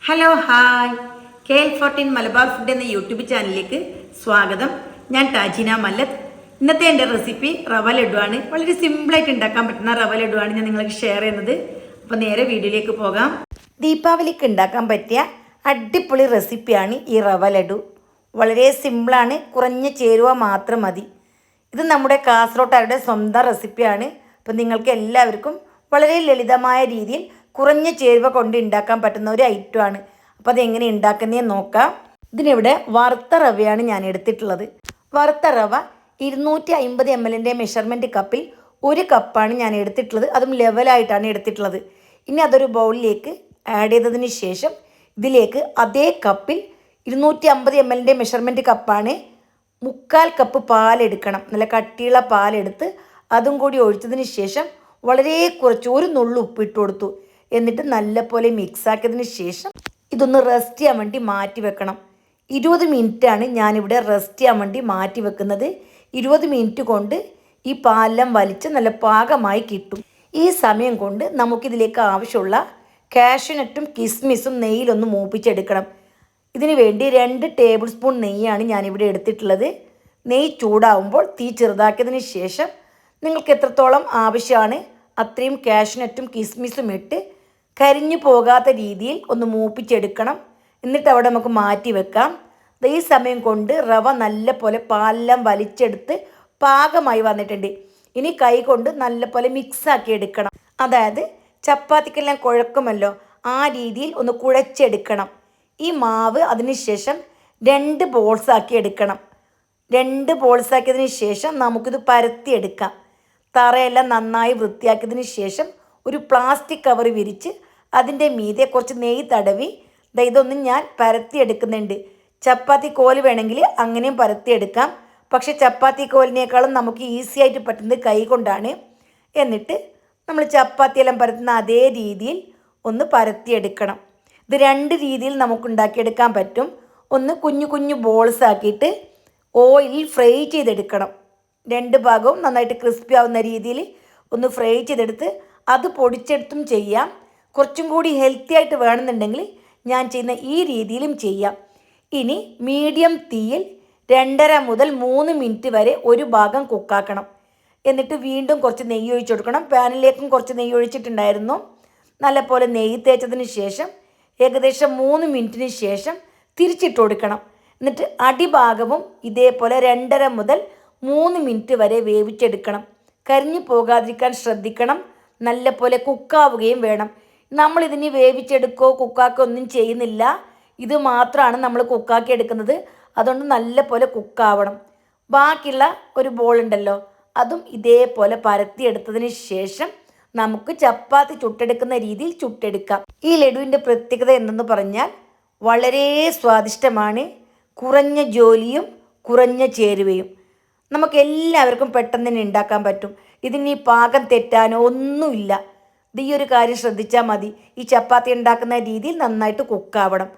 Hello hi KL14 Malabar food എന്ന YouTube ചാനലിലേക്ക് സ്വാഗതം. ഞാൻ ടാജിന മല്ലത്ത്. ഇന്നത്തെ എൻ്റെ റെസിപ്പി റവ ലഡുവാണ്. വളരെ സിമ്പിളായിട്ട് ഉണ്ടാക്കാൻ പറ്റുന്ന റവ ലഡുവാണ് ഞാൻ നിങ്ങൾക്ക് ഷെയർ ചെയ്യുന്നത്. അപ്പോൾ നേരെ വീഡിയോയിലേക്ക് പോകാം. ദീപാവലിക്ക് ഉണ്ടാക്കാൻ പറ്റിയ അടിപൊളി റെസിപ്പിയാണ് ഈ റവ ലഡു. വളരെ സിമ്പിളാണ്, കുറഞ്ഞ ചേരുവ മാത്രം മതി. ഇത് നമ്മുടെ കാസർഗോട്ടുകാരുടെ സ്വന്തം റെസിപ്പിയാണ്. അപ്പോൾ നിങ്ങൾക്ക് എല്ലാവർക്കും വളരെ ലളിതമായ രീതിയിൽ കുറഞ്ഞ ചേരുവ കൊണ്ട് ഉണ്ടാക്കാൻ പറ്റുന്ന ഒരു ഐറ്റമാണ്. അപ്പോൾ അതെങ്ങനെ ഉണ്ടാക്കുന്നതെന്ന് നോക്കാം. ഇതിനിവിടെ വറുത്ത റവയാണ് ഞാൻ എടുത്തിട്ടുള്ളത്. വറുത്ത റവ 250 ml മെഷർമെൻറ്റ് കപ്പിൽ 1 കപ്പാണ് ഞാൻ എടുത്തിട്ടുള്ളത്. അതും ലെവലായിട്ടാണ് എടുത്തിട്ടുള്ളത്. ഇനി അതൊരു ബൗളിലേക്ക് ആഡ് ചെയ്തതിന് ശേഷം ഇതിലേക്ക് അതേ കപ്പിൽ 250 ml മെഷർമെൻറ്റ് കപ്പാണ് 3/4 കപ്പ് പാലെടുക്കണം. നല്ല കട്ടിയുള്ള പാലെടുത്ത് അതും കൂടി ഒഴിച്ചതിന് ശേഷം വളരെ കുറച്ച് ഒരു നുള്ളു ഉപ്പിട്ട് കൊടുത്തു. എന്നിട്ട് നല്ലപോലെ മിക്സാക്കിയതിന് ശേഷം ഇതൊന്ന് റെസ്റ്റ് ചെയ്യാൻ വേണ്ടി മാറ്റി വെക്കണം. 20 മിനിറ്റാണ് ഞാനിവിടെ റെസ്റ്റ് ചെയ്യാൻ വേണ്ടി മാറ്റി വെക്കുന്നത്. 20 മിനിറ്റ് കൊണ്ട് ഈ പാലെല്ലാം വലിച്ച് നല്ല പാകമായി കിട്ടും. ഈ സമയം കൊണ്ട് നമുക്കിതിലേക്ക് ആവശ്യമുള്ള കാഷ്യൂനട്ടും കിസ്മിസും നെയ്യിലൊന്ന് മൂപ്പിച്ചെടുക്കണം. ഇതിന് വേണ്ടി 2 ടേബിൾ സ്പൂൺ നെയ്യാണ് ഞാനിവിടെ എടുത്തിട്ടുള്ളത്. നെയ്യ് ചൂടാവുമ്പോൾ തീ ചെറുതാക്കിയതിന് ശേഷം നിങ്ങൾക്ക് എത്രത്തോളം ആവശ്യമാണ് അത്രയും കാഷ്യൂനട്ടും കിസ്മിസും ഇട്ട് കരിഞ്ഞു പോകാത്ത രീതിയിൽ ഒന്ന് മൂപ്പിച്ചെടുക്കണം. എന്നിട്ട് അവിടെ നമുക്ക് മാറ്റി വെക്കാം. ഈ സമയം കൊണ്ട് റവ നല്ല പോലെ പാലെല്ലാം വലിച്ചെടുത്ത് പാകമായി വന്നിട്ടുണ്ട്. ഇനി കൈ കൊണ്ട് നല്ല പോലെ മിക്സാക്കി എടുക്കണം. അതായത് ചപ്പാത്തിക്കെല്ലാം കുഴക്കുമല്ലോ, ആ രീതിയിൽ ഒന്ന് കുഴച്ചെടുക്കണം. ഈ മാവ് അതിനുശേഷം 2 ബോൾസാക്കി എടുക്കണം. 2 ബോൾസാക്കിയതിന് ശേഷം നമുക്കിത് പരത്തിയെടുക്കാം. തറയെല്ലാം നന്നായി വൃത്തിയാക്കിയതിന് ശേഷം ഒരു പ്ലാസ്റ്റിക് കവർ വിരിച്ച് അതിൻ്റെ മീതെ കുറച്ച് നെയ്യ് തടവി ഇതൊന്നും ഞാൻ പരത്തിയെടുക്കുന്നുണ്ട്. ചപ്പാത്തി കോല് വേണമെങ്കിൽ അങ്ങനെയും പരത്തിയെടുക്കാം. പക്ഷേ ചപ്പാത്തി കോലിനേക്കാളും നമുക്ക് ഈസി ആയിട്ട് പറ്റുന്നത് കൈ കൊണ്ടാണ്. എന്നിട്ട് നമ്മൾ ചപ്പാത്തിയെല്ലാം പരത്തുന്ന അതേ രീതിയിൽ ഒന്ന് പരത്തിയെടുക്കണം. ഇത് 2 രീതിയിൽ നമുക്ക് ഉണ്ടാക്കിയെടുക്കാൻ പറ്റും. ഒന്ന് കുഞ്ഞു കുഞ്ഞു ബോൾസ് ആക്കിയിട്ട് ഓയിലിൽ ഫ്രൈ ചെയ്തെടുക്കണം. 2 ഭാഗവും നന്നായിട്ട് ക്രിസ്പി ആവുന്ന രീതിയിൽ ഒന്ന് ഫ്രൈ ചെയ്തെടുത്ത് അത് പൊടിച്ചെടുത്തും ചെയ്യാം. കുറച്ചും കൂടി ഹെൽത്തി ആയിട്ട് വേണമെന്നുണ്ടെങ്കിൽ ഞാൻ ചെയ്യുന്ന ഈ രീതിയിലും ചെയ്യാം. ഇനി മീഡിയം തീയിൽ 2.5 മുതൽ 3 മിനിറ്റ് വരെ ഒരു ഭാഗം കുക്കാക്കണം. എന്നിട്ട് വീണ്ടും കുറച്ച് നെയ്യ് ഒഴിച്ചു കൊടുക്കണം. പാനിലേക്കും കുറച്ച് നെയ്യ് ഒഴിച്ചിട്ടുണ്ടായിരുന്നു. നല്ലപോലെ നെയ്യ് തേച്ചതിന് ശേഷം ഏകദേശം 3 മിനിറ്റിന് ശേഷം തിരിച്ചിട്ട് കൊടുക്കണം. എന്നിട്ട് അടിഭാഗവും ഇതേപോലെ 2.5 മുതൽ 3 മിനിറ്റ് വരെ വേവിച്ചെടുക്കണം. കരിഞ്ഞു പോകാതിരിക്കാൻ ശ്രദ്ധിക്കണം. നല്ല പോലെ കുക്കാവുകയും വേണം. നമ്മളിതിന് വേവിച്ചെടുക്കോ കുക്കാക്കോ ഒന്നും ചെയ്യുന്നില്ല. ഇത് മാത്രമാണ് നമ്മൾ കുക്കാക്കി എടുക്കുന്നത്. അതുകൊണ്ട് നല്ല പോലെ കുക്കാവണം. ബാക്കിയുള്ള ഒരു ബോൾ ഉണ്ടല്ലോ, അതും ഇതേപോലെ പരത്തിയെടുത്തതിന് ശേഷം നമുക്ക് ചപ്പാത്തി ചുട്ടെടുക്കുന്ന രീതിയിൽ ചുട്ടെടുക്കാം. ഈ ലഡുവിൻ്റെ പ്രത്യേകത എന്തെന്ന് പറഞ്ഞാൽ വളരെ സ്വാദിഷ്ടമാണ്. കുറഞ്ഞ ജോലിയും കുറഞ്ഞ ചേരുവയും. നമുക്ക് എല്ലാവർക്കും പെട്ടെന്ന് തന്നെ ഉണ്ടാക്കാൻ പറ്റും. ഇതിന് പാകം തെറ്റാനോ ഒന്നുമില്ല. ഈ ഒരു കാര്യം ശ്രദ്ധിച്ചാൽ മതി. ഈ ചപ്പാത്തി ഉണ്ടാക്കുന്ന രീതിയിൽ നന്നായിട്ട് കുക്കാവണം.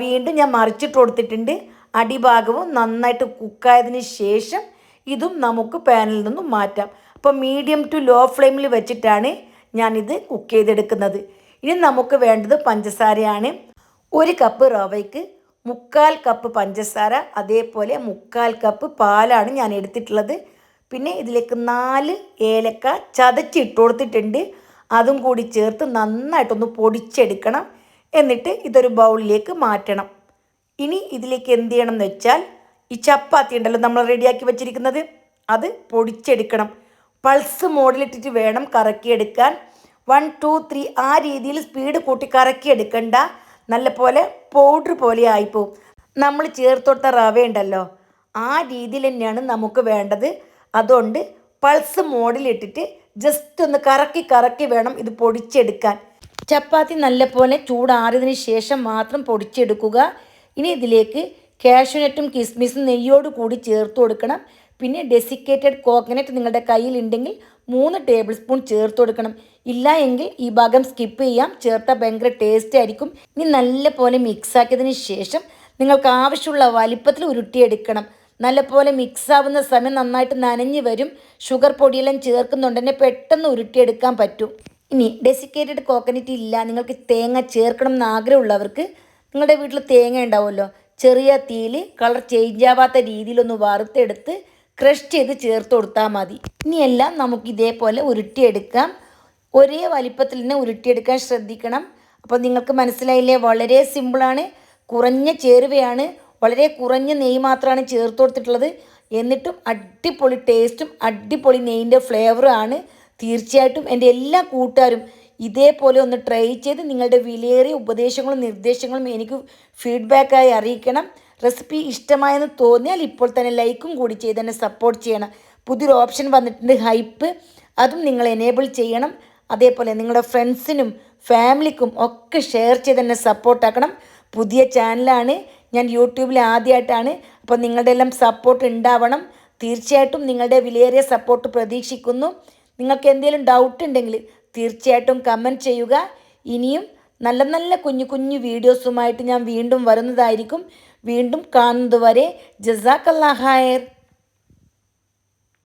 വീണ്ടും ഞാൻ മറിച്ചിട്ട് കൊടുത്തിട്ടുണ്ട്. അടിഭാഗവും നന്നായിട്ട് കുക്കായതിന് ശേഷം ഇതും നമുക്ക് പാനിൽ നിന്നും മാറ്റാം. അപ്പോൾ മീഡിയം ടു ലോ ഫ്ലെയിമിൽ വെച്ചിട്ടാണ് ഞാനിത് കുക്ക് ചെയ്തെടുക്കുന്നത്. ഇനി നമുക്ക് വേണ്ടത് പഞ്ചസാരയാണ്. 1 കപ്പ് റവയ്ക്ക് 3/4 കപ്പ് പഞ്ചസാര, അതേപോലെ 3/4 കപ്പ് പാലാണ് ഞാൻ എടുത്തിട്ടുള്ളത്. പിന്നെ ഇതിലേക്ക് 4 ഏലക്ക ചതച്ചിട്ട് കൊടുത്തിട്ടുണ്ട്. അതും കൂടി ചേർത്ത് നന്നായിട്ടൊന്ന് പൊടിച്ചെടുക്കണം. എന്നിട്ട് ഇതൊരു ബൗളിലേക്ക് മാറ്റണം. ഇനി ഇതിലേക്ക് എന്ത് ചെയ്യണം എന്ന് വെച്ചാൽ ഈ ചപ്പാത്തി ഉണ്ടല്ലോ നമ്മൾ റെഡിയാക്കി വെച്ചിരിക്കുന്നത്, അത് പൊടിച്ചെടുക്കണം. പൾസ് മോഡിലിട്ടിട്ട് വേണം കറക്കിയെടുക്കാൻ. 1 2 3 ആ രീതിയിൽ സ്പീഡ് കൂട്ടി കറക്കിയെടുക്കണ്ട. നല്ല പോലെ പൗഡർ പോലെ ആയിപ്പോവും. നമ്മൾ ചേർത്തൊടുത്ത റവ ഉണ്ടല്ലോ, ആ രീതിയിൽ തന്നെയാണ് നമുക്ക് വേണ്ടത്. അതുകൊണ്ട് പൾസ് മോഡിലിട്ടിട്ട് ജസ്റ്റ് ഒന്ന് കറക്കി കറക്കി വേണം ഇത് പൊടിച്ചെടുക്കാൻ. ചപ്പാത്തി നല്ലപോലെ ചൂടാറിയതിന് ശേഷം മാത്രം പൊടിച്ചെടുക്കുക. ഇനി ഇതിലേക്ക് കാഷ്യൂനട്ടും കിസ്മിസും നെയ്യോട് കൂടി ചേർത്ത് കൊടുക്കണം. പിന്നെ ഡെസിക്കേറ്റഡ് കോക്കനട്ട് നിങ്ങളുടെ കയ്യിലുണ്ടെങ്കിൽ 3 ടേബിൾ സ്പൂൺ ചേർത്ത് കൊടുക്കണം. ഇല്ല എങ്കിൽ ഈ ഭാഗം സ്കിപ്പ് ചെയ്യാം. ചേർത്താൽ ഭയങ്കര ടേസ്റ്റ് ആയിരിക്കും. ഇനി നല്ല പോലെ മിക്സാക്കിയതിന് ശേഷം നിങ്ങൾക്ക് ആവശ്യമുള്ള വലിപ്പത്തിൽ ഉരുട്ടിയെടുക്കണം. നല്ലപോലെ മിക്സ് ആവുന്ന സമയം നന്നായിട്ട് നനഞ്ഞ് വരും. ഷുഗർ പൊടിയെല്ലാം ചേർക്കുന്നുണ്ട് തന്നെ പെട്ടെന്ന് ഉരുട്ടിയെടുക്കാൻ പറ്റും. ഇനി ഡെസിക്കേറ്റഡ് കോക്കനറ്റ് ഇല്ല, നിങ്ങൾക്ക് തേങ്ങ ചേർക്കണം എന്ന് ആഗ്രഹമുള്ളവർക്ക് നിങ്ങളുടെ വീട്ടിൽ തേങ്ങ ഉണ്ടാവുമല്ലോ, ചെറിയ തീയിൽ കളർ ചേഞ്ച് ആവാത്ത രീതിയിലൊന്ന് വറുത്തെടുത്ത് ക്രഷ് ചെയ്ത് ചേർത്ത് കൊടുത്താൽ മതി. ഇനിയെല്ലാം നമുക്ക് ഇതേപോലെ ഉരുട്ടിയെടുക്കാം. ഒരേ വലിപ്പത്തിൽ തന്നെ ഉരുട്ടിയെടുക്കാൻ ശ്രദ്ധിക്കണം. അപ്പോൾ നിങ്ങൾക്ക് മനസ്സിലായില്ലേ, വളരെ സിമ്പിളാണ്, കുറഞ്ഞ ചേരുവയാണ്, വളരെ കുറഞ്ഞ നെയ്യ് മാത്രമാണ് ചേർത്ത് കൊടുത്തിട്ടുള്ളത്. എന്നിട്ടും അടിപൊളി ടേസ്റ്റും അടിപൊളി നെയ്യിൻ്റെ ഫ്ലേവറും ആണ്. തീർച്ചയായിട്ടും എൻ്റെ എല്ലാ കൂട്ടുകാരും ഇതേപോലെ ഒന്ന് ട്രൈ ചെയ്ത് നിങ്ങളുടെ വിലയേറിയ ഉപദേശങ്ങളും നിർദ്ദേശങ്ങളും എനിക്ക് ഫീഡ്ബാക്കായി അറിയിക്കണം. റെസിപ്പി ഇഷ്ടമായെന്ന് തോന്നിയാൽ ഇപ്പോൾ തന്നെ ലൈക്കും കൂടി ചെയ്ത് തന്നെ സപ്പോർട്ട് ചെയ്യണം. പുതിയൊരു ഓപ്ഷൻ വന്നിട്ടുണ്ട്, ഹൈപ്പ്, അതും നിങ്ങൾ എനേബിൾ ചെയ്യണം. അതേപോലെ നിങ്ങളുടെ ഫ്രണ്ട്സിനും ഫാമിലിക്കും ഒക്കെ ഷെയർ ചെയ്ത് തന്നെ സപ്പോർട്ടാക്കണം. പുതിയ ചാനലാണ്, ഞാൻ യൂട്യൂബിൽ ആദ്യമായിട്ടാണ്. അപ്പോൾ നിങ്ങളുടെ എല്ലാം സപ്പോർട്ട് ഉണ്ടാവണം. തീർച്ചയായിട്ടും നിങ്ങളുടെ വിലയേറിയ സപ്പോർട്ട് പ്രതീക്ഷിക്കുന്നു. നിങ്ങൾക്ക് എന്തെങ്കിലും ഡൗട്ട് ഉണ്ടെങ്കിൽ തീർച്ചയായിട്ടും കമൻറ്റ് ചെയ്യുക. ഇനിയും നല്ല നല്ല കുഞ്ഞു കുഞ്ഞു വീഡിയോസുമായിട്ട് ഞാൻ വീണ്ടും വരുന്നതായിരിക്കും. വീണ്ടും കാണുന്നത് വരെ ജസാക്കല്ലാഹ് ഖൈർ.